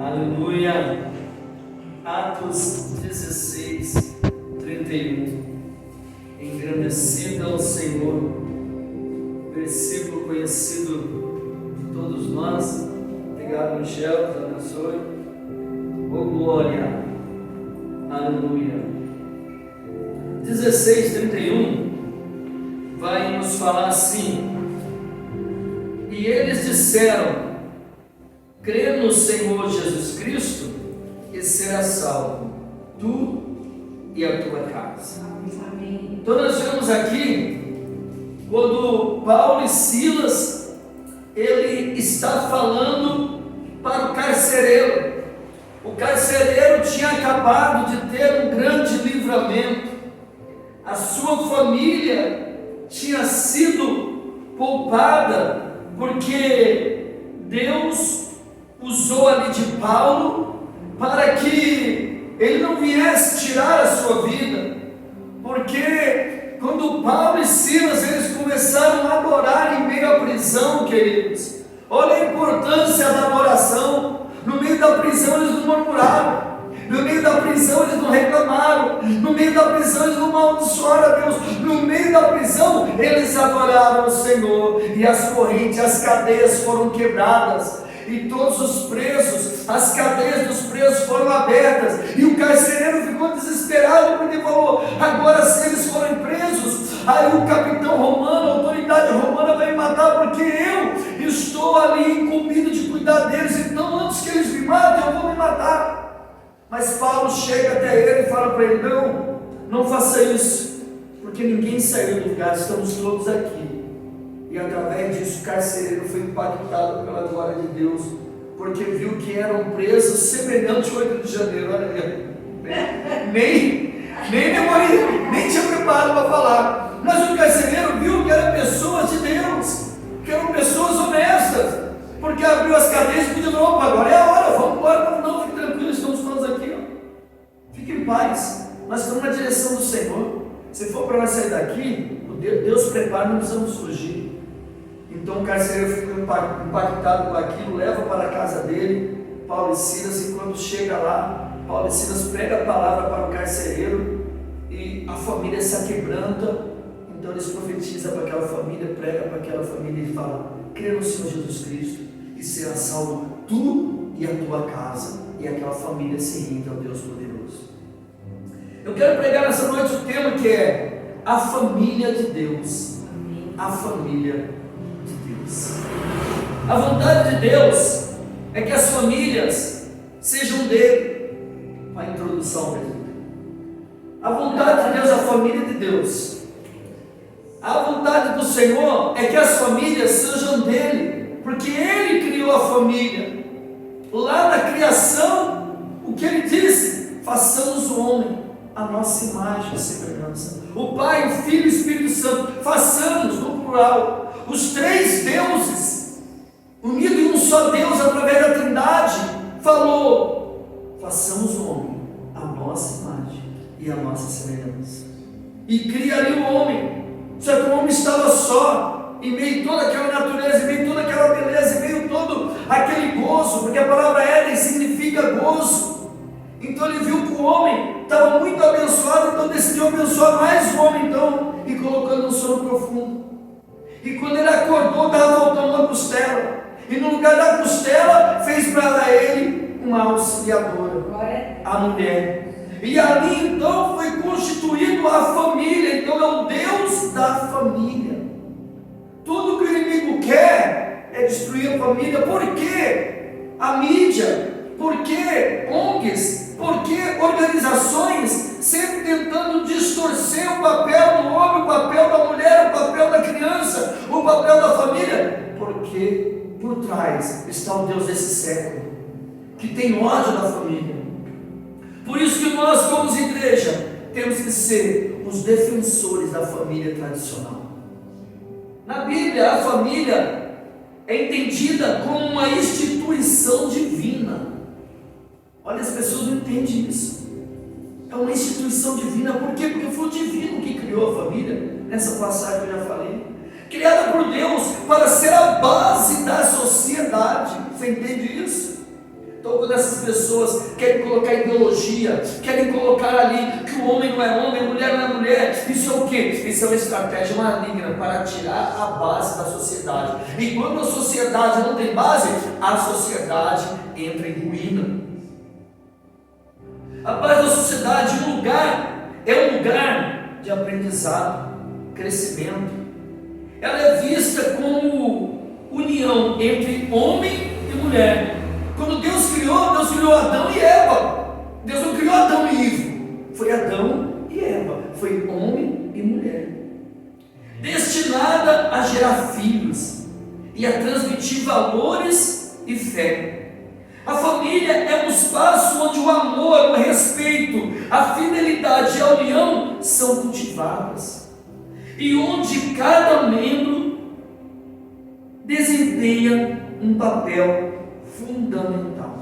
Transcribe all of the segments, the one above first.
Aleluia. Atos 16, 31. Engrandecida ao Senhor, versículo conhecido de todos nós. Obrigado, Michel, Deus abençoe. Oh glória, aleluia. 16, 31 vai nos falar assim: e eles disseram: crê no Senhor Jesus Cristo e serás salvo, tu e a tua casa. Amém. Então nós vemos aqui, quando Paulo e Silas, ele está falando para o carcereiro. O carcereiro tinha acabado de ter um grande livramento. A sua família tinha sido poupada, porque Deus usou ali de Paulo para que ele não viesse tirar a sua vida. Porque quando Paulo e Silas eles começaram a adorar em meio à prisão, queridos, olha a importância da adoração. No meio da prisão eles não murmuraram, no meio da prisão eles não reclamaram, no meio da prisão eles não amaldiçoaram a Deus, no meio da prisão eles adoraram o Senhor, e as correntes, as cadeias foram quebradas, e todos os presos, as cadeias dos presos foram abertas, e o carcereiro ficou desesperado, porque falou: agora se eles forem presos, aí o capitão romano, a autoridade romana vai me matar, porque eu estou ali incumbido de cuidar deles, então antes que eles me matem, eu vou me matar. Mas Paulo chega até ele e fala para ele: não faça isso, porque ninguém saiu do lugar, estamos todos aqui. E através disso o carcereiro foi impactado pela glória de Deus, porque viu que eram presos semelhantes ao 8 de janeiro. Olha aí, nem tinha preparado para falar, mas o carcereiro viu que eram pessoas de Deus, que eram pessoas honestas, porque abriu as cadeias e pediu: opa, agora é a hora, vamos embora. Não, fique tranquilo, estamos todos aqui, ó. Fique em paz, nós estamos na direção do Senhor. Se for para nós sair daqui, Deus prepara, não precisamos fugir. Então o carcereiro ficou impactado com aquilo, leva para a casa dele Paulo e Silas, e quando chega lá, Paulo e Silas pregam a palavra para o carcereiro, e a família se aquebranta. Então eles profetizam para aquela família, pregam para aquela família e falam: crê no Senhor Jesus Cristo e será salvo tu e a tua casa. E aquela família se rende ao Deus poderoso. Eu quero pregar nessa noite o tema que é a família de Deus. A família de Deus. A vontade de Deus é que as famílias sejam dele. A introdução dele. A vontade de Deus, a família de Deus. A vontade do Senhor é que as famílias sejam dele, porque ele criou a família. Lá na criação, o que ele disse? Façamos o homem a nossa imagem e semelhança. O Pai, o Filho e o Espírito Santo. Façamos, no plural, os três deuses unidos em um só Deus através da Trindade. Falou: façamos o homem a nossa imagem e a nossa semelhança. E cria ali o homem. Só que o homem estava só, em meio a toda aquela natureza, em meio a toda aquela beleza, em meio a todo aquele gozo, porque a palavra Éden significa gozo. Então ele viu que o homem estava muito abençoado, então decidiu abençoar mais o homem, então, e colocando um sono profundo. E quando ele acordou, estava faltando uma costela, e no lugar da costela, fez para ele uma auxiliadora, a mulher. E ali então foi constituído a família. Então é o Deus da família. Tudo que o inimigo quer é destruir a família. Por quê? A mídia, por que ONGs, por que organizações sempre tentando distorcer o papel do homem, o papel da mulher, o papel da criança, o papel da família? Porque por trás está o Deus desse século, que tem ódio da família. Por isso que nós, como igreja, temos que ser os defensores da família tradicional. Na Bíblia, a família é entendida como uma instituição divina. Olha, as pessoas não entendem isso. É uma instituição divina. Por quê? Porque foi o divino que criou a família. Nessa passagem que eu já falei, criada por Deus para ser a base da sociedade. Você entende isso? Então, quando essas pessoas querem colocar ideologia, querem colocar ali que o homem não é homem, a mulher não é mulher, isso é o quê? Isso é uma estratégia maligna para tirar a base da sociedade. E quando a sociedade não tem base, a sociedade entra em ruína. A base da sociedade é um lugar de aprendizado, crescimento. Ela é vista como união entre homem e mulher. Quando Deus criou Adão e Eva. Deus não criou Adão e Ivo, foi Adão e Eva, foi homem e mulher, destinada a gerar filhos e a transmitir valores e fé. A família é um espaço onde o amor, o respeito, a fidelidade e a união são cultivadas, e onde cada membro desempenha um papel fundamental.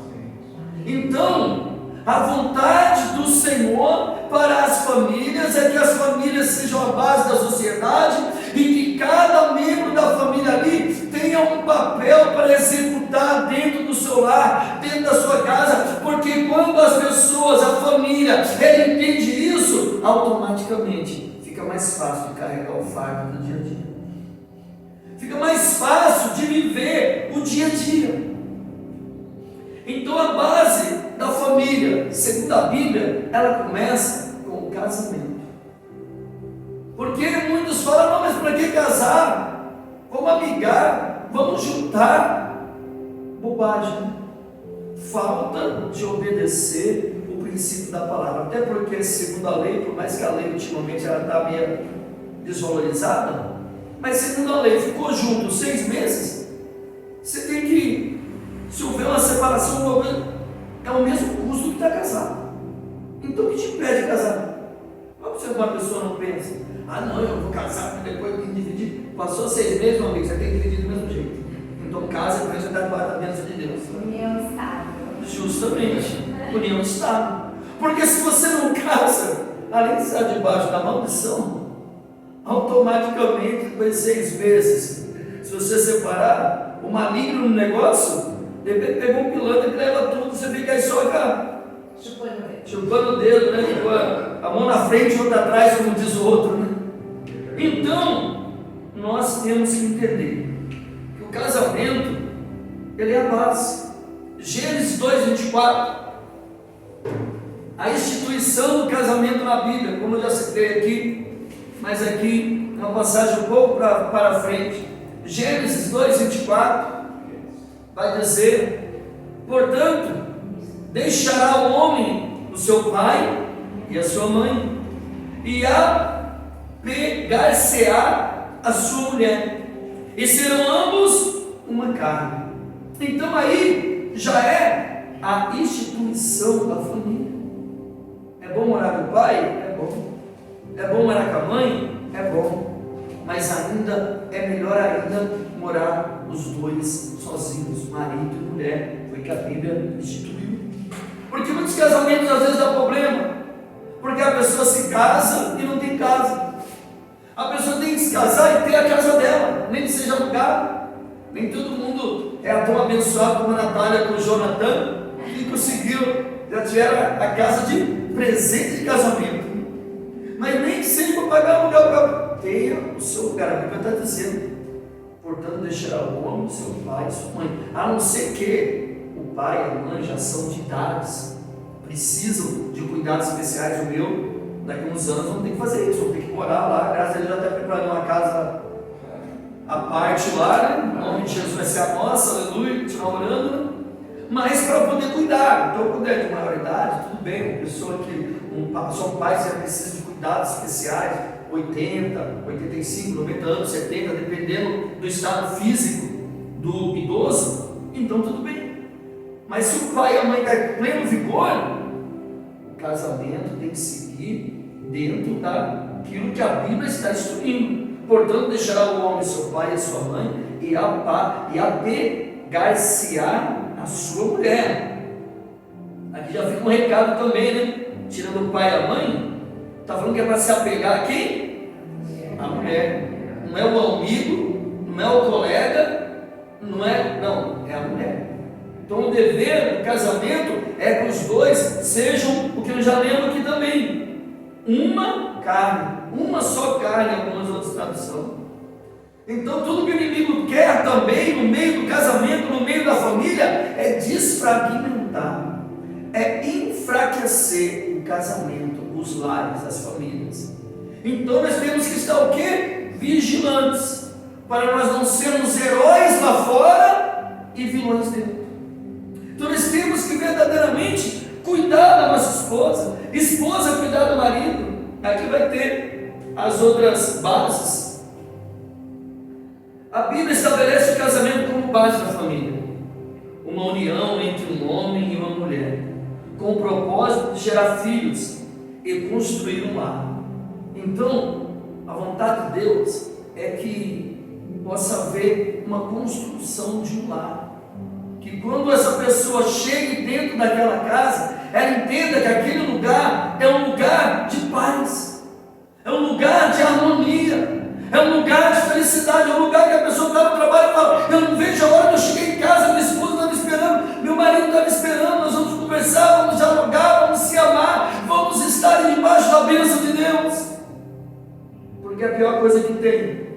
Então, a vontade do Senhor para as famílias é que as famílias sejam a base da sociedade e que cada membro da família ali tenha um papel para executar dentro do seu lar, dentro da sua casa, porque quando as pessoas, a família, ela entende isso, automaticamente fica mais fácil de carregar o fardo do dia a dia. Fica mais fácil de viver o dia a dia. Então a base da família, segundo a Bíblia, ela começa com o casamento. Porque muitos falam, não, mas para que casar? Vamos amigar, vamos juntar. Bobagem. Falta de obedecer o princípio da palavra. Até porque, segundo a lei, por mais que a lei ultimamente ela está meio desvalorizada, mas segundo a lei, ficou junto 6 meses, você tem que, se houver uma separação, é o mesmo custo que está casado. Então o que te impede de casar? Como se uma pessoa não pensa, não, eu vou casar, porque depois eu tenho que dividir. Passou 6 meses, meu amigo, você tem que dividir do mesmo jeito. Então casa, depois você está debaixo da bênção de Deus. União estável. Justamente, união estável. Porque se você não casa, além de estar debaixo da maldição, automaticamente, depois de 6 meses, se você separar, o maligno no negócio, de repente pegou um pilantra que leva tudo, você fica aí só chupando o dedo, né? Com a mão na frente e outra atrás, como diz o outro, né? Então, nós temos que entender que o casamento, ele é a base. Gênesis 2:24, a instituição do casamento na Bíblia, como eu já citei aqui, mas aqui uma passagem um pouco para frente. Gênesis 2:24 vai dizer: portanto, deixará o homem o seu pai e a sua mãe, e apegar-se-á a sua mulher, e serão ambos uma carne. Então aí já é a instituição da família. É bom morar com o pai? É bom. É bom morar com a mãe? É bom. Mas ainda é melhor ainda morar os dois sozinhos, marido e mulher. Foi que a Bíblia instituiu. Porque muitos casamentos às vezes dá problema, porque a pessoa se casa e não tem casa. A pessoa tem que se casar e ter a casa dela, nem que seja alugada. Nem todo mundo é tão abençoado como a Natália com o Jonathan, que conseguiu, já tiveram a casa de presente de casamento. Mas nem que seja para pagar aluguel, para ter o seu lugar. A Bíblia está dizendo: portanto, deixará o homem, seu pai e sua mãe, a não ser que o pai e a mãe já são de idades, precisam de cuidados especiais. O meu, daqui a uns anos, vão ter que fazer isso, vão ter que morar lá. Graças a Deus, já está preparando uma casa à parte lá, né? O nome de Jesus vai ser a nossa, aleluia, continuar orando, né? Mas para poder cuidar. Então, quando é de maior idade, tudo bem, uma pessoa que são pais já precisam de cuidados especiais, 80, 85, 90 anos, 70, dependendo do estado físico do idoso, então tudo bem. Mas se o pai e a mãe estão em pleno vigor, o casamento tem que seguir dentro daquilo que a Bíblia está instruindo. Portanto, deixará o homem seu pai e a sua mãe, e apegar-se-á a sua mulher. Aqui já fica um recado também, né? Tirando o pai e a mãe, está falando que é para se apegar a quem? A mulher. Não é o amigo, não é o colega, não, é a mulher. Então o dever do casamento é que os dois sejam, o que eu já lembro aqui também, uma carne, uma só carne, algumas outras traduções. Então tudo que o inimigo quer também, no meio do casamento, no meio da família, é desfragmentar, é enfraquecer o casamento, os lares, as famílias. Então nós temos que estar o quê? Vigilantes, para nós não sermos heróis lá fora e vilões dentro. Então nós temos que verdadeiramente cuidar da nossa esposa, esposa cuidar do marido. Aqui vai ter as outras bases. A Bíblia estabelece o casamento como base da família, uma união entre um homem e uma mulher, com o propósito de gerar filhos e construir um lar. Então, a vontade de Deus é que possa haver uma construção de um lar. Que quando essa pessoa chegue dentro daquela casa, ela entenda que aquele lugar é um lugar de paz, é um lugar de harmonia, é um lugar de felicidade, é um lugar que a pessoa está no trabalho e fala: eu não vejo a hora de eu chegar em casa, minha esposa está me esperando, meu marido está me esperando, nós vamos conversar, vamos dialogar, vamos se amar, vamos estar debaixo da bênção de Deus. Porque a pior coisa que tem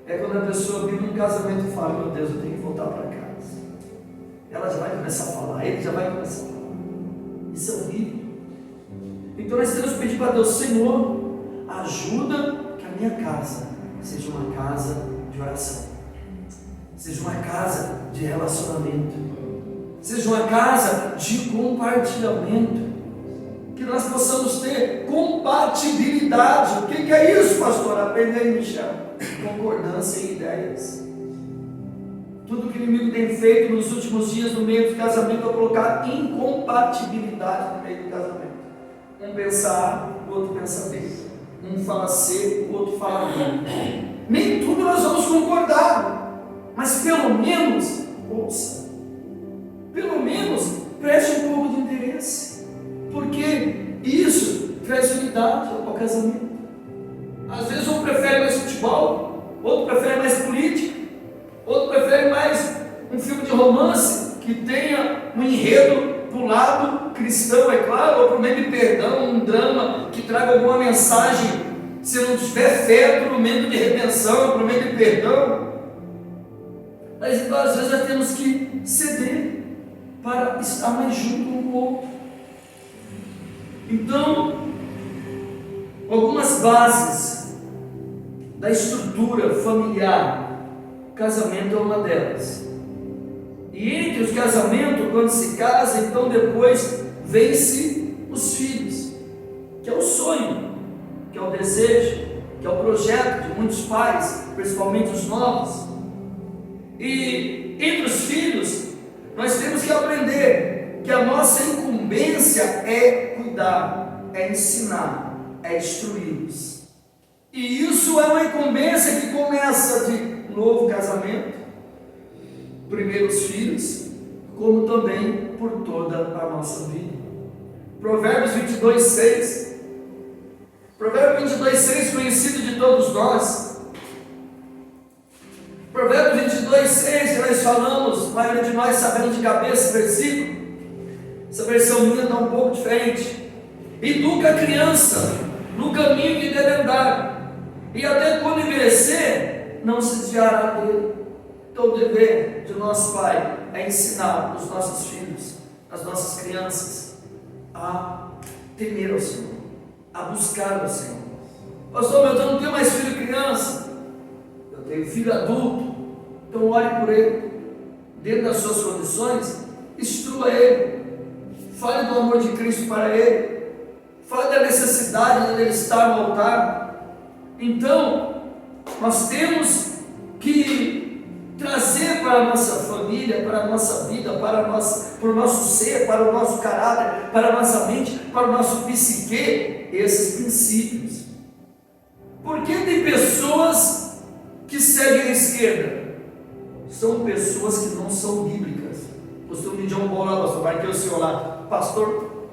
é quando a pessoa vive um casamento e fala: meu Deus, eu tenho que voltar para casa. Ela já vai começar a falar, ele já vai começar a falar. Isso é horrível. Então nós temos que pedir para Deus: Senhor, ajuda que a minha casa seja uma casa de oração, seja uma casa de relacionamento, seja uma casa de compartilhamento, que nós possamos ter compatibilidade. O que é isso, pastor? Aprenda aí, Michel. Concordância em ideias. Tudo que o inimigo tem feito nos últimos dias no meio do casamento é colocar incompatibilidade no meio do casamento. Um pensa A, o outro pensa B. Um fala C, o outro fala B. Nem tudo nós vamos concordar, mas pelo menos ouça. Pelo menos preste um pouco de interesse, porque isso traz unidade ao casamento. Às vezes um prefere mais futebol, outro prefere mais política, outro prefere mais um filme de romance que tenha um enredo do lado cristão, é claro, ou por meio de perdão, um drama que traga alguma mensagem. Se não tiver fé, por meio de redenção, por meio de perdão. Mas então, às vezes nós temos que ceder para estar mais junto um com o outro. Então, algumas bases da estrutura familiar. O casamento é uma delas. E entre os casamentos, quando se casa, então depois vence os filhos, que é o sonho, que é o desejo, que é o projeto de muitos pais, principalmente os novos. E entre os filhos, nós temos que aprender que a nossa incumbência é cuidar, é ensinar, é instruí-los. E isso é uma incumbência que começa de novo casamento, primeiros filhos, como também por toda a nossa vida. Provérbios 22:6. Provérbios 22:6, conhecido de todos nós. Provérbios 22:6, que nós falamos, a maioria de nós sabemos de cabeça esse versículo. Essa versão minha está um pouco diferente. Educa a criança no caminho que deve andar, e até quando envelhecer, não se desviará dele. Então o dever de nosso pai é ensinar os nossos filhos, as nossas crianças, a temer ao Senhor, a buscar ao Senhor. Pastor, mas eu não tenho mais filho criança, eu tenho filho adulto. Então ore por ele, dentro das suas condições, instrua ele, fale do amor de Cristo para ele, fale da necessidade de ele estar no altar. Então nós temos que trazer para a nossa família, para a nossa vida, para o nosso ser, para o nosso caráter, para a nossa mente, para o nosso psique, esses princípios. Porque tem pessoas que seguem a esquerda, são pessoas que não são bíblicas. Costume de um bom lá, pastor, vai ter o senhor lá, pastor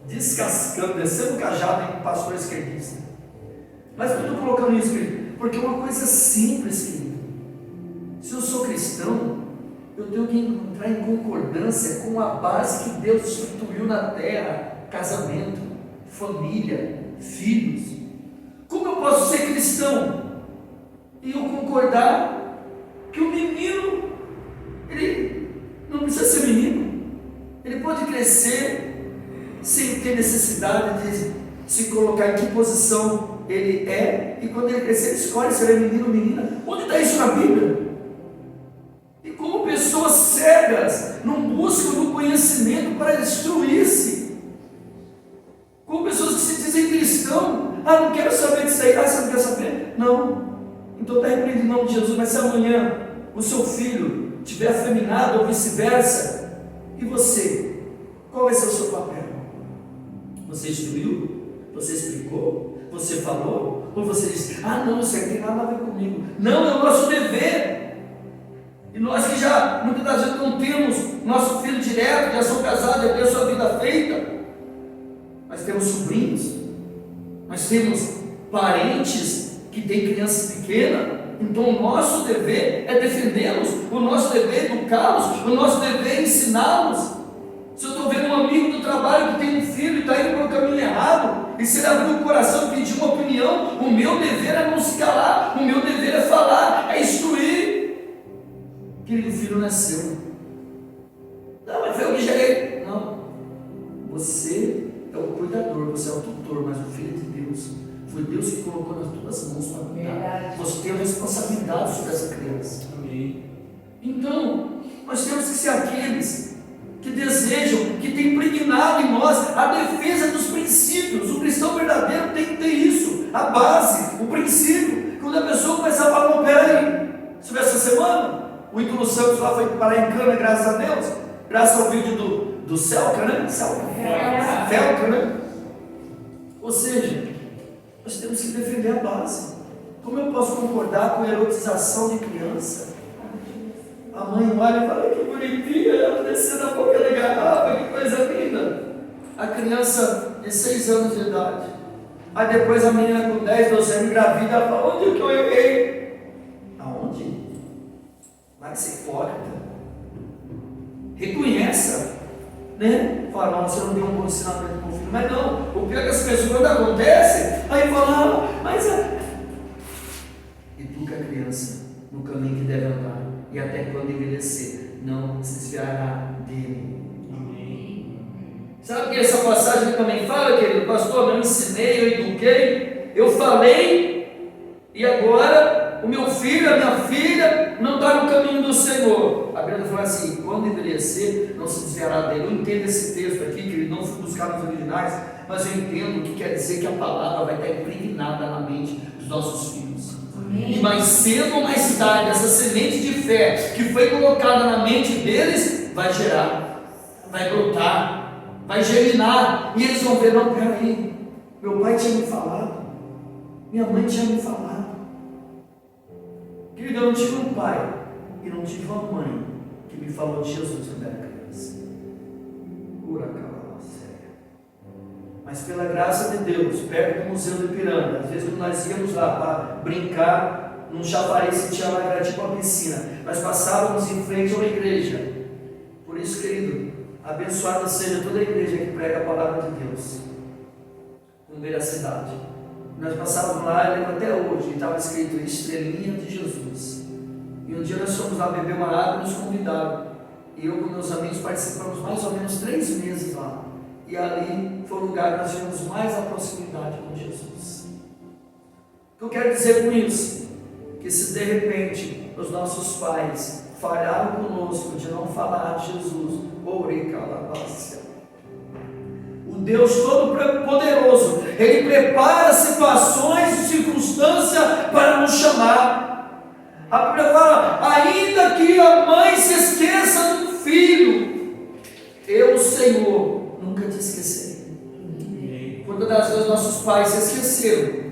descascando, descendo o cajado em pastor esquerdista. Mas por que eu estou colocando isso, querido? Porque é uma coisa simples, querido. Se eu sou cristão, eu tenho que entrar em concordância com a base que Deus instituiu na terra: casamento, família, filhos. Como eu posso ser cristão e eu concordar que o menino, ele não precisa ser menino, ele pode crescer sem ter necessidade de se colocar em que posição ele é, e quando ele crescer ele escolhe se ele é menino ou menina? Onde está isso na Bíblia? E como pessoas cegas não buscam no conhecimento para instruir-se, como pessoas que se dizem cristão: ah, não quero saber disso aí. Ah, você não quer saber? Não. Então está repreendido em nome de Jesus. Mas se amanhã o seu filho estiver afeminado ou vice-versa, e você? Qual vai ser o seu papel? Você instruiu? Você explicou? Você falou? Ou você disse: ah, não, isso aí tem nada a ver comigo? Não, é o nosso dever. E nós que já, muitas das vezes, não temos nosso filho direto, já são casados, já tem a sua vida feita, mas temos sobrinhos, nós temos parentes que têm crianças pequenas. Então o nosso dever é defendê-los, o nosso dever é educá-los, o nosso dever é ensiná-los. Se eu estou vendo um amigo do trabalho que tem um filho e está indo para o caminho errado, e se ele abrir o coração e pedir uma opinião, o meu dever é não se calar, o meu dever é falar, é instruir. Querido, filho nasceu. Não, mas foi eu que gerei. Não, você é o cuidador, você é o tutor, mas o filho é de Deus. Foi Deus que colocou nas tuas mãos para cuidar. Você tem a responsabilidade sobre essa criança. Amém. Então, nós temos que ser aqueles que desejam, que tem impregnado em nós a defesa dos princípios. O cristão verdadeiro tem que ter isso, a base, o princípio. Quando a pessoa começar a falar: não, peraí, isso foi essa semana, o Ítalo Santos lá foi parar em Cana, graças a Deus, graças ao vídeo do Celca, né? Felca, né? Ou seja, nós temos que defender a base. Como eu posso concordar com a erotização de criança? A mãe olha e fala: que bonitinha, ela descendo a boca da garrafa, que coisa linda. A criança de 6 anos de idade. Aí depois a menina com 10, 12 anos engravida, ela fala: onde que eu errei? Aonde? Vai ser hipócrita. Reconheça, né? Fala: não, você não deu um bom ensinamento para o filho. Mas não, o pior é que as pessoas, quando acontece, aí falam: mas educa a criança no caminho que deve andar, e até quando envelhecer, não se desviará dele. Amém. Sabe que essa passagem também fala, querido pastor? Eu ensinei, eu eduquei, eu falei, e agora o meu filho, a minha filha, não está no caminho do Senhor. A Bíblia fala assim: quando envelhecer, não se desviará dele. Eu entendo esse texto aqui, que ele não foi buscar nos originais, mas eu entendo o que quer dizer que a palavra vai estar impregnada na mente dos nossos filhos. Amém. E mais cedo ou mais tarde, essa semente de fé que foi colocada na mente deles vai gerar, vai brotar, vai germinar, e eles vão ver: não, peraí, meu pai tinha me falado, minha mãe tinha me falado. Querido, eu não tive um pai e não tive uma mãe que me falou de Jesus quando era criança. Mas pela graça de Deus, perto do Museu do Ipiranga, às vezes quando nós íamos lá para brincar num chafariz que tinha lá, que era tipo uma piscina, nós passávamos em frente a uma igreja. Por isso, querido, abençoada seja toda a igreja que prega a palavra de Deus no meio da cidade. Nós passávamos lá, eu lembro até hoje, estava escrito Estrelinha de Jesus. E um dia nós fomos lá beber uma água e nos convidaram. E eu com meus amigos participamos mais ou menos 3 meses lá. E ali foi o lugar que nós tivemos mais a proximidade com Jesus. O que eu quero dizer com isso? Que se de repente os nossos pais falharam conosco de não falar de Jesus, o Deus Todo-Poderoso, Ele prepara situações e circunstâncias para nos chamar. A Bíblia fala: ainda que a mãe se esqueça do filho, eu, Senhor, nunca te esquecerei. Quantas das vezes nossos pais se esqueceram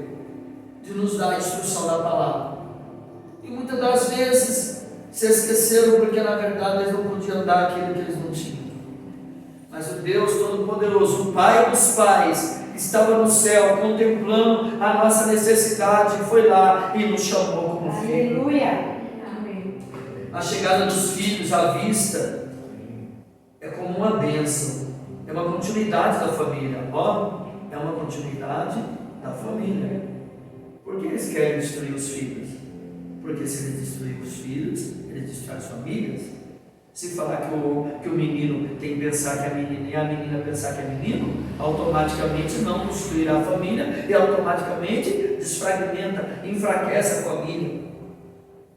de nos dar a instrução da palavra, e muitas das vezes se esqueceram porque na verdade eles não podiam dar aquilo que eles não tinham. Mas o Deus Todo-Poderoso, o Pai dos pais, estava no céu contemplando a nossa necessidade, foi lá e nos chamou como filho. Aleluia. Amém. a chegada dos filhos à vista é como uma bênção, é uma continuidade da família. Ó, é uma continuidade da família. Por que eles querem destruir os filhos? Porque se eles destruírem os filhos, eles destroem as famílias. Se falar que o menino tem que pensar que é menina e a menina pensar que é menino, automaticamente não destruirá a família e automaticamente desfragmenta, enfraquece a família.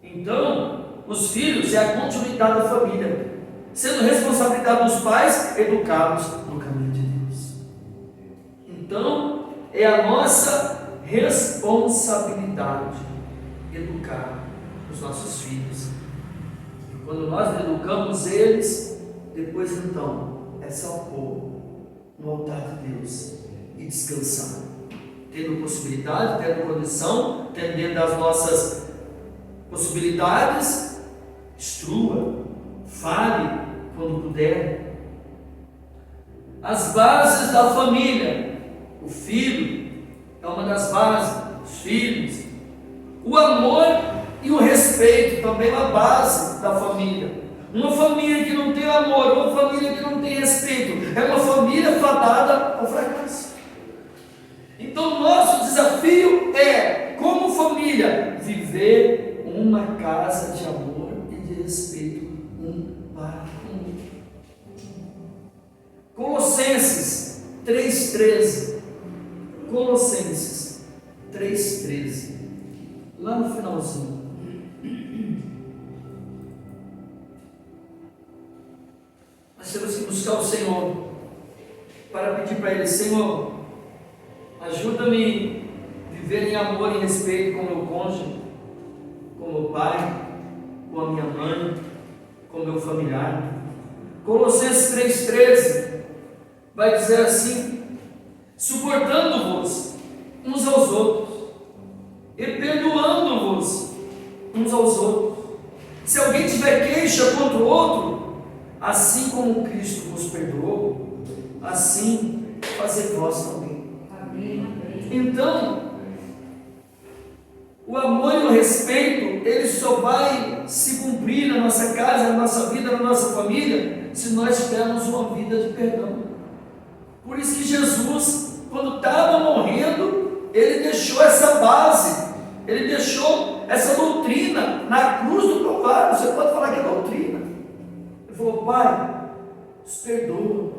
Então, os filhos é a continuidade da família, sendo responsabilidade dos pais educá-los no caminho de Deus. Então, é a nossa responsabilidade educar os nossos filhos. E quando nós educamos eles, depois então é só pôr no altar de Deus e descansar, tendo possibilidade, tendo condição, tendo dentro das nossas possibilidades, instrua, fale quando puder. As bases da família, o filho é uma das bases, os filhos. O amor e o respeito também é uma base da família. Uma família que não tem amor, uma família que não tem respeito, é uma família fadada ao fracasso. Então, nosso desafio é, como família, viver uma casa de amor e de respeito um para o outro. Colossenses 3,13. Colossenses 3,13. Lá no finalzinho. Nós temos que buscar o Senhor para pedir para Ele: Senhor, ajuda-me a viver em amor e respeito com meu cônjuge, com meu pai, com a minha mãe, com meu familiar. Colossenses 3,13 vai dizer assim: suportando-vos uns aos outros e perdoando-vos uns aos outros. Se alguém tiver queixa contra o outro, assim como Cristo vos perdoou, assim fazei vós também. Amém. Então, o amor e o respeito, ele só vai se cumprir na nossa casa, na nossa vida, na nossa família, se nós tivermos uma vida de perdão. Por isso que Jesus, quando estava morrendo, ele deixou essa base, ele deixou essa doutrina na cruz do Calvário. Você pode falar que é doutrina. Ele falou: Pai, os perdoa,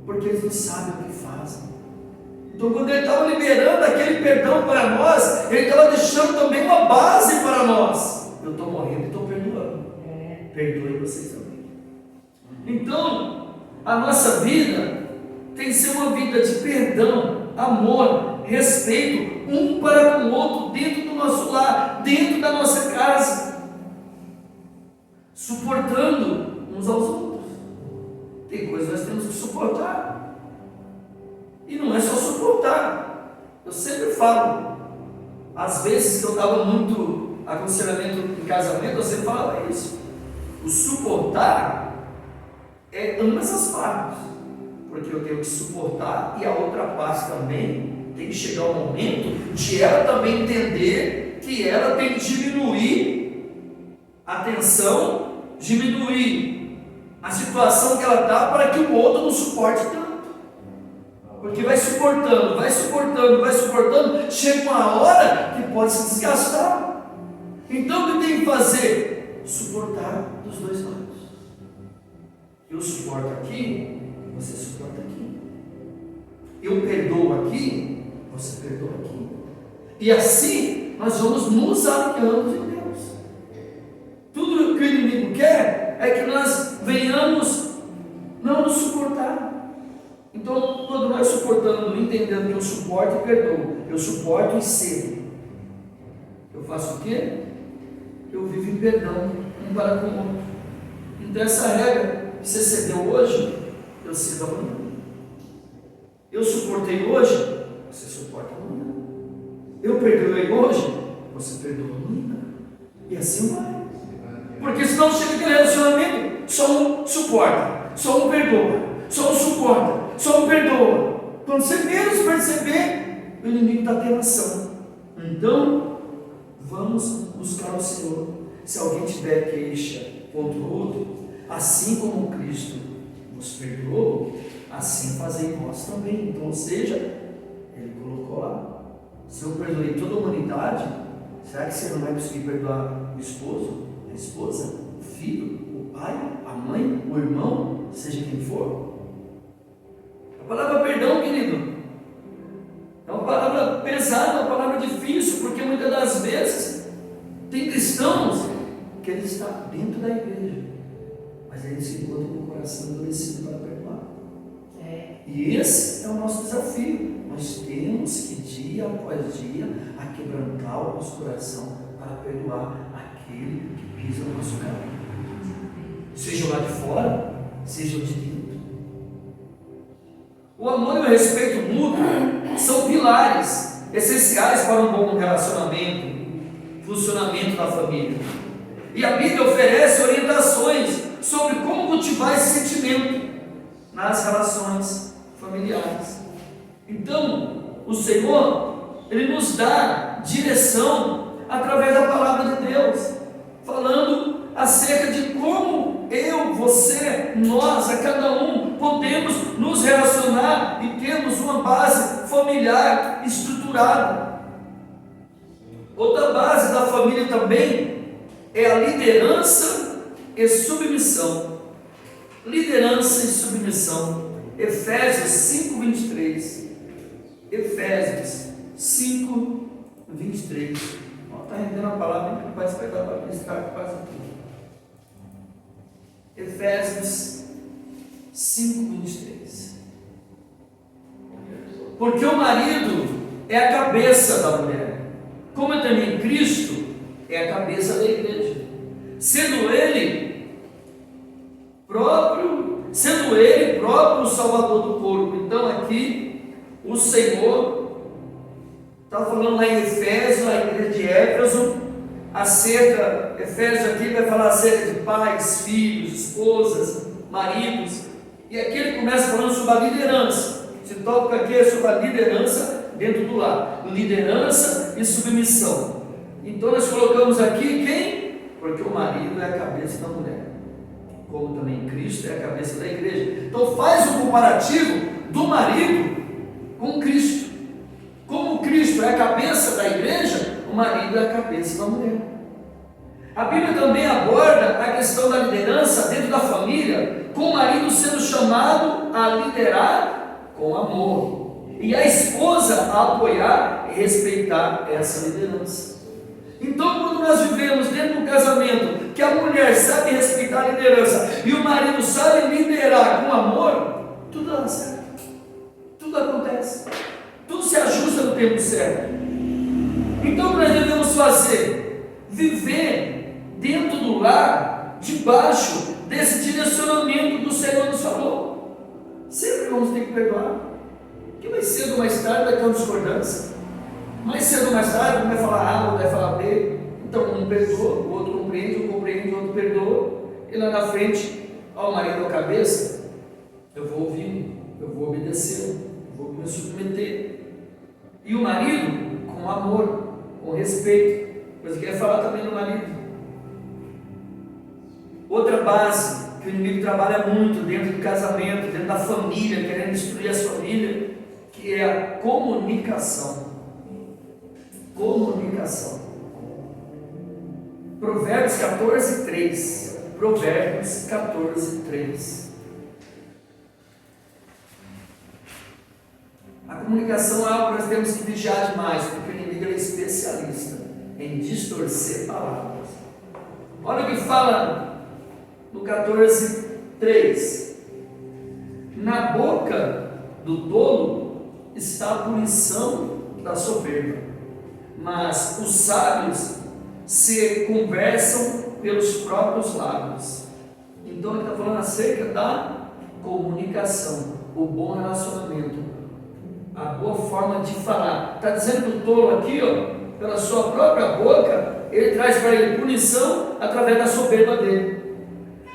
porque eles não sabem o que fazem. Então, quando ele estava liberando aquele perdão para nós, ele estava deixando também uma base para nós. Eu estou morrendo e estou perdoando. Perdoe vocês também. Então, a nossa vida tem que ser uma vida de perdão, amor, respeito, um para com o outro, dentro do nosso lar, dentro da nossa casa, suportando uns aos outros. Tem coisas que nós temos que suportar, e não é só suportar. Eu sempre falo, às vezes que eu dava muito aconselhamento em casamento, eu sempre falava isso: o suportar é ambas as partes, porque eu tenho que suportar e a outra parte também tem que chegar o momento de ela também entender que ela tem que diminuir a tensão, diminuir a situação que ela está, para que o outro não suporte tanto. Porque vai suportando, vai suportando, vai suportando, chega uma hora que pode se desgastar. Então o que tem que fazer? Suportar dos dois lados. Eu suporto aqui, você suporta aqui. Eu perdoo aqui, você perdoa aqui. E assim nós vamos nos alinhando de Deus. Tudo que o inimigo quer é que nós venhamos não nos suportar. Então, quando nós suportando, entendendo que eu suporto e perdoo, eu suporto e cedo, eu faço o quê? Eu vivo em perdão um para com o outro. Então, essa regra que você cedeu hoje, eu cedo amanhã. Eu suportei hoje, você suporta amanhã. Eu perdoei hoje, você perdoa amanhã. E assim vai. Porque senão chega aquele relacionamento, só um suporta, só um perdoa, só um suporta, só um perdoa. Quando você menos perceber, o inimigo está tendo ação. Então, vamos buscar o Senhor. se alguém tiver queixa contra o outro, assim como Cristo nos perdoou, assim fazei nós também. Então, ou seja, ele colocou lá: se eu perdoei toda a humanidade, será que você não vai conseguir perdoar o esposo, a esposa, o filho, o pai, a mãe, o irmão, seja quem for? A palavra perdão, querido, é uma palavra pesada, uma palavra difícil, porque muitas das vezes tem cristãos que ele está dentro da igreja, mas ele se encontra com o coração endurecido para perdoar. E esse é o nosso desafio. Nós temos que, dia após dia, aquebrantar o nosso coração para perdoar aquele que pisa no nosso caminho, seja lá de fora, seja de dentro. O amor e o respeito mútuo são pilares essenciais para um bom relacionamento, funcionamento da família. E a Bíblia oferece orientações sobre como cultivar esse sentimento nas relações familiares. Então, o Senhor, Ele nos dá direção através da palavra de Deus, falando acerca de como eu, você, nós, a cada um, podemos nos relacionar e termos uma base familiar estruturada. Outra base da família também é a liderança e submissão. Liderança e submissão. Efésios 5:23. Efésios 5:23. Está rendendo a palavra, que vai pegar para ministrar quase tudo. Efésios 5:23. Porque o marido é a cabeça da mulher, como também Cristo é a cabeça da igreja, sendo ele próprio o Salvador do corpo. Então aqui o Senhor está falando lá em Efésios, na igreja de Éfeso, acerca, Efésios aqui vai falar acerca de pais, filhos, esposas, maridos, e aqui ele começa falando sobre a liderança. Se toca aqui sobre a liderança dentro do lar, liderança e submissão. Então nós colocamos aqui quem? Porque o marido é a cabeça da mulher, como também Cristo é a cabeça da igreja. Então faz um comparativo do marido com Cristo. Como Cristo é a cabeça da igreja, o marido é a cabeça da mulher. A Bíblia também aborda a questão da liderança dentro da família, com o marido sendo chamado a liderar com amor, e a esposa a apoiar e respeitar essa liderança. Então, quando nós vivemos dentro do casamento, que a mulher sabe respeitar a liderança e o marido sabe liderar com amor, tudo dá certo, tudo acontece, tudo se ajusta no tempo certo. Então, o que nós devemos fazer? Viver dentro do lar, debaixo desse direcionamento que o Senhor nos falou. Sempre vamos ter que perdoar, porque mais cedo ou mais tarde vai ter uma discordância. Mais cedo ou mais tarde um vai falar A, outro vai falar B. Então um perdoa, o outro compreende, o outro perdoa. E lá na frente, ó, o marido à cabeça, eu vou ouvir, eu vou obedecer, eu vou me submeter. E o marido com amor, com respeito. Mas eu queria falar também do marido. Outra base que o inimigo trabalha muito dentro do casamento, dentro da família, querendo destruir a família, que é a comunicação. Comunicação. Provérbios 14:3. Provérbios 14:3. A comunicação é algo que nós temos que vigiar demais, porque o inimigo é especialista em distorcer palavras. Olha o que fala no 14:3. Na boca do tolo está a punição da soberba, mas os sábios se conversam pelos próprios lábios. Então ele está falando acerca da comunicação, o bom relacionamento, a boa forma de falar. Está dizendo que o tolo aqui, ó, pela sua própria boca, ele traz para ele punição através da soberba dele.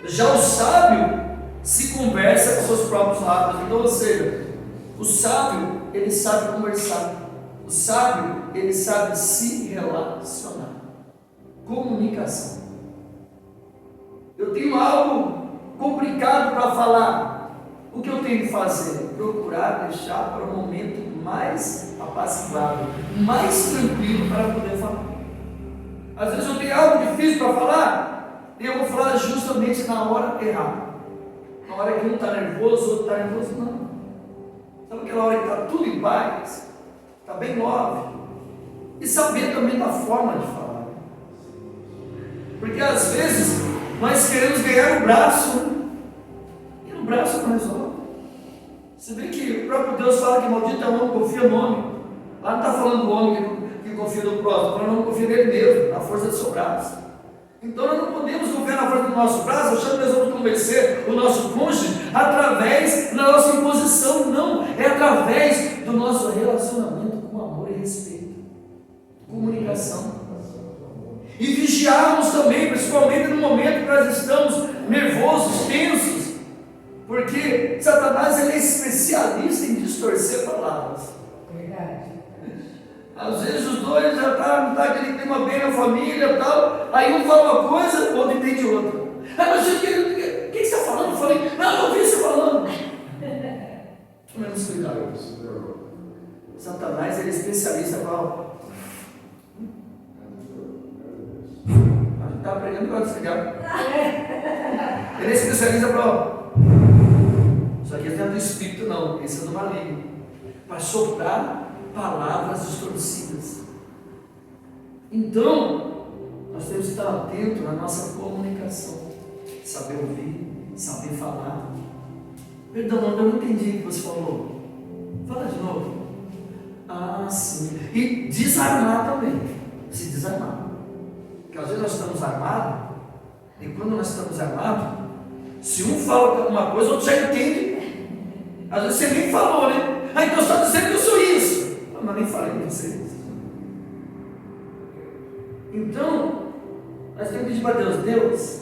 Já o sábio se conversa com seus próprios lábios. Então, ou seja, o sábio, ele sabe conversar. O sábio, ele sabe se relacionar. Comunicação. eu tenho algo complicado para falar, o que eu tenho que fazer? Procurar deixar para o momento mais apaciguado, mais tranquilo para poder falar. Às vezes eu tenho algo difícil para falar, e eu vou falar justamente na hora errada. Na hora que um está nervoso, o outro está nervoso, não. Sabe aquela hora que está tudo em paz, está bem leve, e saber também da forma de falar, porque às vezes nós queremos ganhar o braço, né? E no braço não resolve. Você vê que o próprio Deus fala que maldito é o homem que confia no homem. Lá não está falando do homem que confia no próximo, está falando que confia nele mesmo, na força do seu braço. Então nós não podemos confiar na força do nosso braço, achando que nós vamos convencer o nosso cônjuge através da nossa imposição. Não, é através do nosso relacionamento com amor e respeito, comunicação. E vigiarmos também, principalmente no momento que nós estamos nervosos, tensos, porque Satanás ele é especialista em distorcer palavras. Verdade. Às vezes os dois já não está aquele clima bem na família e tal, aí um fala uma coisa, o outro entende outra. Mas o que você está falando? Eu falei, não ouvi você falando. Menos cuidado. Satanás ele é especialista para. A gente está pregando para desligar. Ele é especialista para. Só que esse não é do espírito, não, esse é do maligno, para soprar palavras distorcidas. Então, nós temos que estar atentos na nossa comunicação, saber ouvir, saber falar. Perdão, eu não entendi o que você falou. Fala de novo. Ah, sim. E desarmar também. Se desarmar. Porque às vezes nós estamos armados, e quando nós estamos armados, se um fala alguma coisa, o outro já entende. Às vezes você nem falou, né? Ah, então você está dizendo que eu sou isso. Mas nem falei com vocês. Então, nós temos que pedir para Deus, Deus,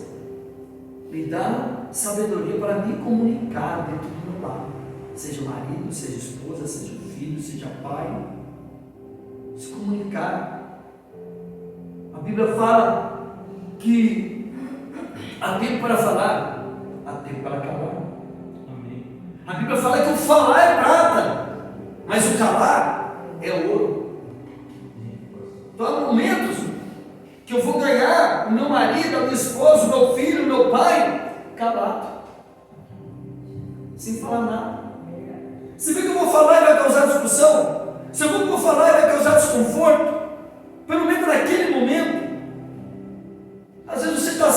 me dá sabedoria para me comunicar dentro do meu lar. Seja marido, seja esposa, seja filho, seja pai. Se comunicar. A Bíblia fala que há tempo para falar, há tempo para calar. Amém. A Bíblia fala que o falar é prata, mas o calar é ouro. Então há momentos que eu vou ganhar o meu marido, a minha esposa, o meu filho, o meu pai, calado, sem falar nada. Você vê que eu vou falar e vai causar discussão? Se eu vou falar e vai causar desconforto, pelo menos naquele momento. Às vezes você está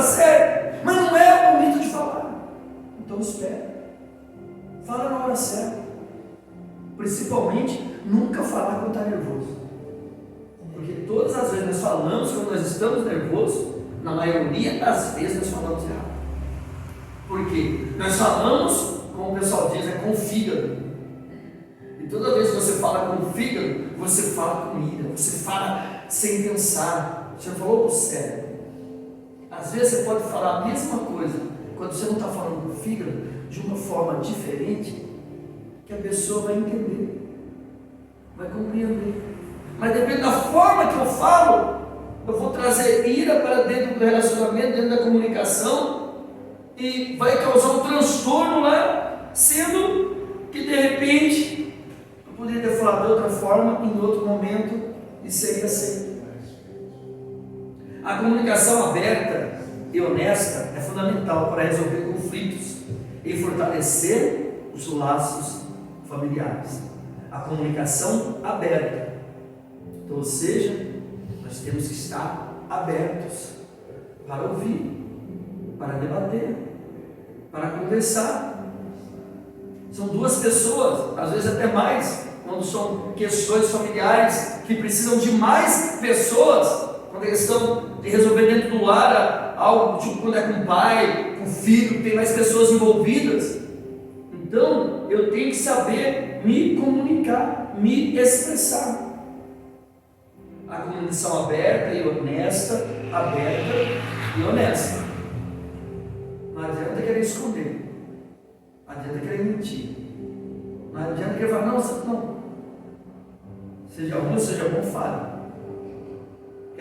certo, mas não é o momento de falar. Então espera, fala na hora certa. Principalmente, nunca falar quando está nervoso. Porque todas as vezes nós falamos quando nós estamos nervosos, na maioria das vezes nós falamos errado. Por quê? Nós falamos, como o pessoal diz, com o fígado. E toda vez que você fala com o fígado, você fala com ira, você fala sem pensar. Você falou com o cérebro. Às vezes você pode falar a mesma coisa, quando você não está falando com o fígado, de uma forma diferente, que a pessoa vai entender, vai compreender. Mas depende da forma que eu falo, eu vou trazer ira para dentro do relacionamento, dentro da comunicação, e vai causar um transtorno lá, sendo que de repente eu poderia ter falado de outra forma, em outro momento, e seria aceito. A comunicação aberta e honesta é fundamental para resolver conflitos e fortalecer os laços familiares. A comunicação aberta. Então, ou seja, nós temos que estar abertos para ouvir, para debater, para conversar. São duas pessoas, às vezes até mais, quando são questões familiares que precisam de mais pessoas, quando é questão de resolver dentro do lar algo, tipo quando é com o pai, com o filho, tem mais pessoas envolvidas. Então, eu tenho que saber me comunicar, me expressar. A comunicação aberta e honesta, Não adianta querer esconder, não adianta querer mentir, não adianta querer falar, não, seja ruim, seja bom, fale.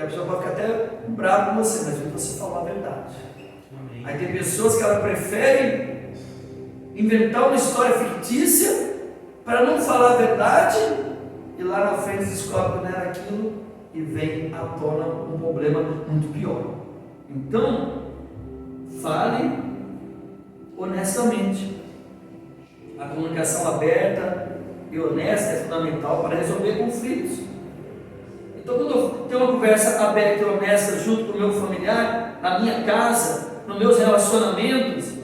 E a pessoa pode ficar até brava com você, mas você falar a verdade. Amém. Aí tem pessoas que elas preferem inventar uma história fictícia para não falar a verdade, e lá na frente descobre que não era aquilo e vem à tona um problema muito pior. Então, fale honestamente. A comunicação aberta e honesta é fundamental para resolver conflitos. Então, quando eu tenho uma conversa aberta e honesta junto com o meu familiar, na minha casa, nos meus relacionamentos,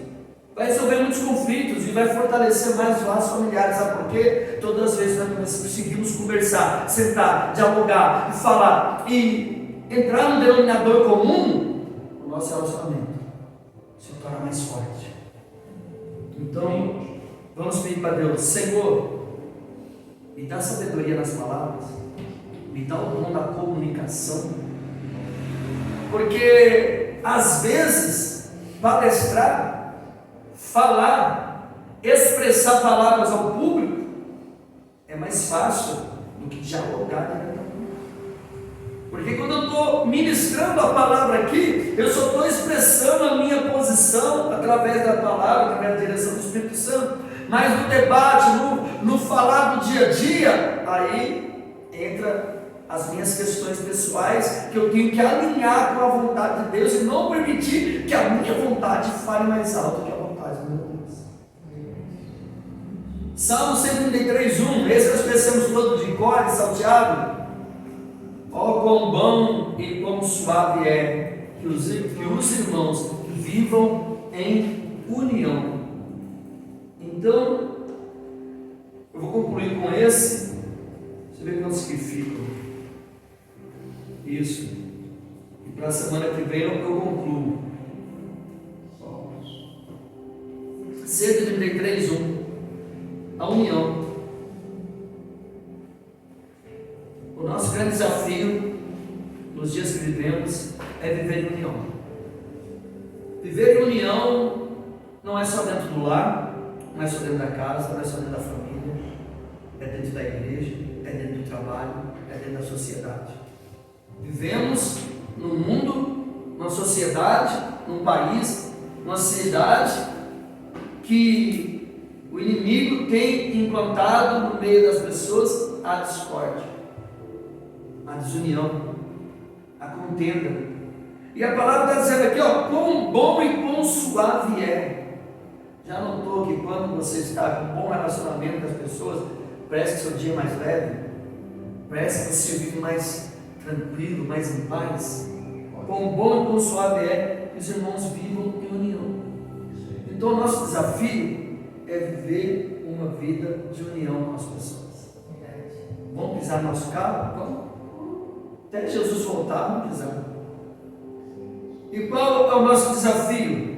vai resolver muitos conflitos e vai fortalecer mais os laços familiares. Sabe por quê? Todas as vezes nós conseguimos conversar, sentar, dialogar e falar e entrar num denominador comum, o nosso relacionamento se torna mais forte. Então, vamos pedir para Deus: Senhor, me dá sabedoria nas palavras, me dá o dom da comunicação, porque às vezes palestrar, falar, expressar palavras ao público é mais fácil do que dialogar diretamente. Porque quando eu estou ministrando a palavra aqui, eu só estou expressando a minha posição através da palavra, através da direção do Espírito Santo. Mas no debate, no falar do dia a dia, aí entra as minhas questões pessoais, que eu tenho que alinhar com a vontade de Deus e não permitir que a minha vontade fale mais alto que a vontade de Deus. Salmo 133:1, esse nós conhecemos todo de cor, salteado. Ó, quão bom e quão suave é que os irmãos vivam em união. Então, eu vou concluir com esse. Você vê quantos que ficam. Isso. E para a semana que vem eu concluo. 133:1. A união. O nosso grande desafio nos dias que vivemos é viver em união. Viver em união não é só dentro do lar, não é só dentro da casa, não é só dentro da família, é dentro da igreja, é dentro do trabalho, é dentro da sociedade. Vivemos num mundo, numa sociedade, num país, numa cidade que o inimigo tem implantado no meio das pessoas a discórdia, a desunião, a contenda. E a palavra está dizendo aqui, ó, quão bom e quão suave é. Já notou que quando você está com um bom relacionamento com as pessoas, parece que seu dia é mais leve, parece que você vive mais tranquilo, mais em paz? Quão bom e quão suave é que os irmãos vivam em união. Então o nosso desafio é viver uma vida de união com as pessoas. Vamos pisar no nosso carro? Vamos. Até Jesus voltar, vamos pisar. E qual é o nosso desafio?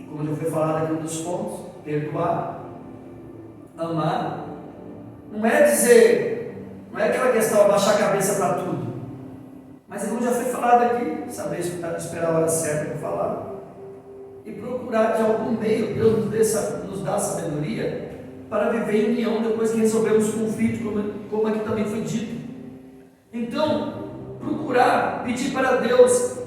Como já foi falado aqui, um dos pontos: perdoar, amar. Não é dizer, não é aquela questão de abaixar a cabeça para tudo, mas como já foi falado aqui, saber esperar a hora certa para falar e procurar de algum meio. Deus nos dá sabedoria para viver em união depois que resolvemos o conflito, como aqui também foi dito. Então, procurar pedir para Deus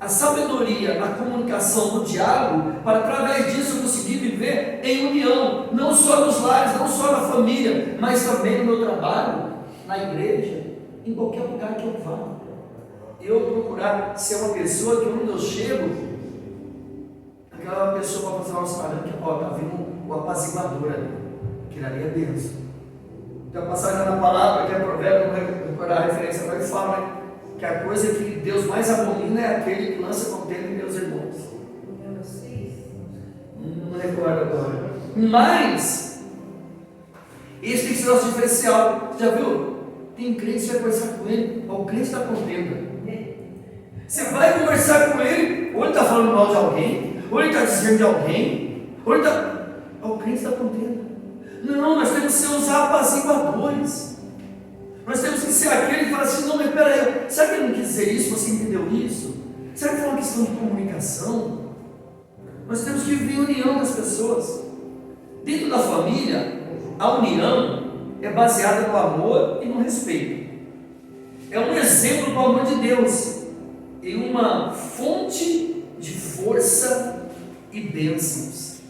a sabedoria, a comunicação, o diálogo, para através disso eu conseguir viver em união, não só nos lares, não só na família, mas também no meu trabalho, na igreja, em qualquer lugar que eu vá. Eu procurar ser uma pessoa que quando eu chego, aquela pessoa vai fazer uma história que está vindo o apaziguador ali, que ali é Deus. Tem uma passagem na palavra que é provérbio, não vou recordar a referência, mas ele fala, né, que a coisa que Deus mais abomina é aquele que lança contenda em meus irmãos. Não recordo agora. Mas esse tem que ser o nosso diferencial. Já viu? Tem crente que você vai conversar com ele, o crente está contenda. Você vai conversar com ele, ou ele está falando mal de alguém, ou ele está dizendo de alguém, ou ele está. O crente está contenda. Não, nós temos que ser os apaziguadores. Nós temos que ser aquele que fala assim: não, mas peraí, será que ele não quis dizer isso? Você entendeu isso? Será que foi uma questão de comunicação? Nós temos que viver em união com as pessoas. Dentro da família, a união é baseada no amor e no respeito. é um exemplo do amor de Deus e uma fonte de força e bênçãos.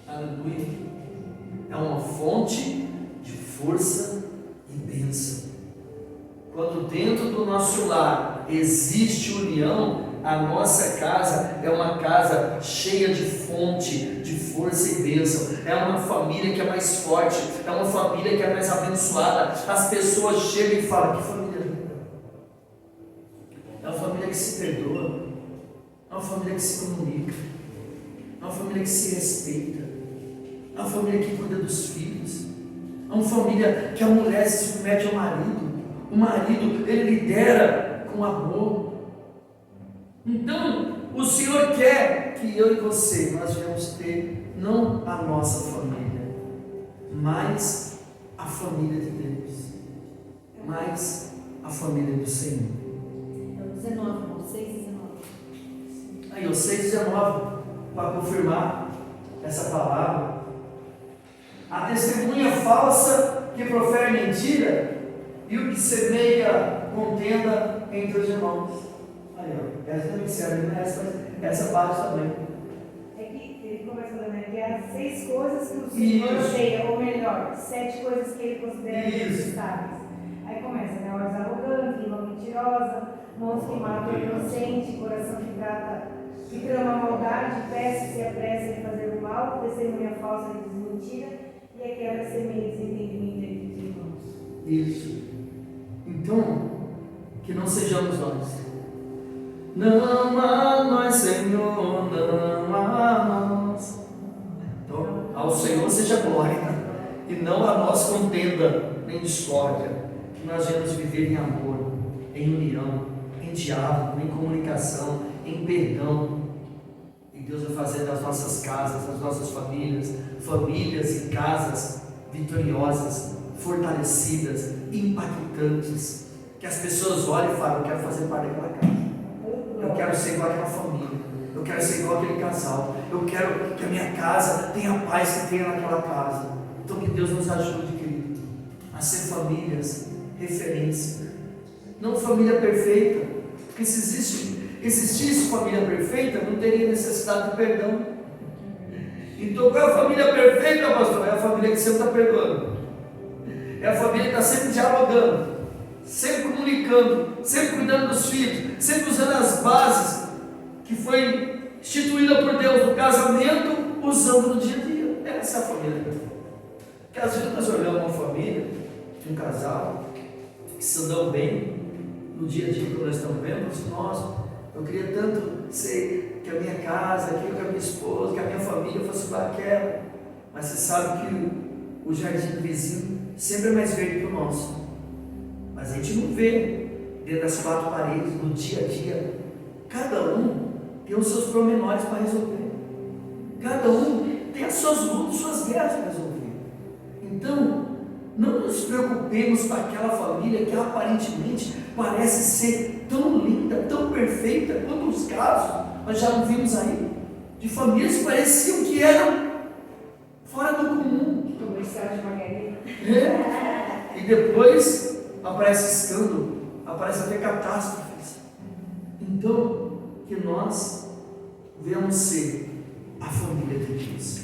Aleluia. É uma fonte de força e bênção. Quando dentro do nosso lar existe união, a nossa casa é uma casa cheia de fonte, de força e bênção. É uma família que é mais forte, é uma família que é mais abençoada. As pessoas chegam e falam: que família linda. É uma família que se perdoa, é uma família que se comunica, é uma família que se respeita, é uma família que cuida dos filhos, é uma família que a mulher se submete ao marido, o marido ele lidera com amor. Então o Senhor quer que eu e você, nós venhamos ter não a nossa família, mas a família de Deus, mais a família do Senhor. 19, 6 e 19. Aí, o 6 e 19, para confirmar essa palavra. A testemunha falsa que profere mentira e o que semeia contenda entre os irmãos. Aí, ó, essa também serve, essa parte também. É que ele começa falando, né, que há 6 coisas que o Senhor odeia, ou melhor, 7 coisas que ele considera detestáveis. Aí começa, né, olhos arrogantes, língua mentirosa, mãos que matam o inocente, coração que trama a maldade, peça se apressa em fazer o mal, testemunha falsa e desmentira, e aquela que semeia desentendimento entre os irmãos. Isso. Então, que não sejamos nós. Não a nós, Senhor, não a nós. Então, ao Senhor seja glória, e não a nós contenda, nem discórdia. Que nós venhamos viver em amor, em união, em diálogo, em comunicação, em perdão. E Deus vai fazer das nossas casas, das nossas famílias e casas vitoriosas, fortalecidas, impactantes. Que as pessoas olhem e falem: eu quero fazer parte daquela casa. Eu quero ser igual àquela família. Eu quero ser igual àquele casal. Eu quero que a minha casa tenha a paz que tenha naquela casa. Então que Deus nos ajude, querido, a ser famílias referência. Não família perfeita. Porque se existisse família perfeita, não teria necessidade de perdão. Então qual é a família perfeita, pastor? É a família que sempre está perdoando. É a família que está sempre dialogando, sempre comunicando, sempre cuidando dos filhos, sempre usando as bases que foi instituída por Deus no casamento, usando no dia a dia. Essa é a família perfeita. Porque às vezes nós olhamos uma família, um casal, que se dão bem no dia a dia que nós estamos vendo, assim, nossa, eu queria tanto ser que a minha casa, que a minha esposa, que a minha família fosse igual àquela. Mas você sabe que o jardim do vizinho sempre é mais verde que o nosso. Mas a gente não vê dentro das 4 paredes, no dia a dia. Cada um tem os seus pormenores para resolver. Cada um tem as suas lutas, suas guerras para resolver. Então, não nos preocupemos com aquela família que aparentemente parece ser tão linda, tão perfeita, quanto os casos nós já não vimos aí, de famílias que pareciam que eram fora do comum. Comercial de margarina. E depois aparece escândalo, aparece até catástrofes. Então, que nós venhamos ser a família de Deus,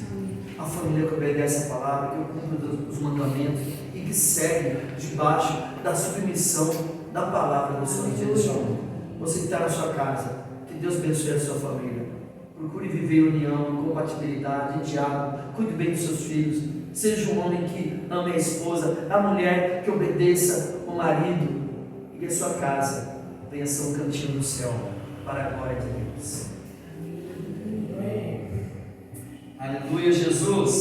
a família que obedece a palavra, que cumpre os mandamentos e que segue debaixo da submissão da palavra do Senhor Jesus. Você que está na sua casa, que Deus abençoe a sua família. Procure viver em união, em compatibilidade, em diálogo. Cuide bem dos seus filhos. Seja um homem que ame a esposa, a mulher que obedeça o marido, e que a sua casa venha ser um cantinho do céu para a glória de Deus. Aleluia, Jesus.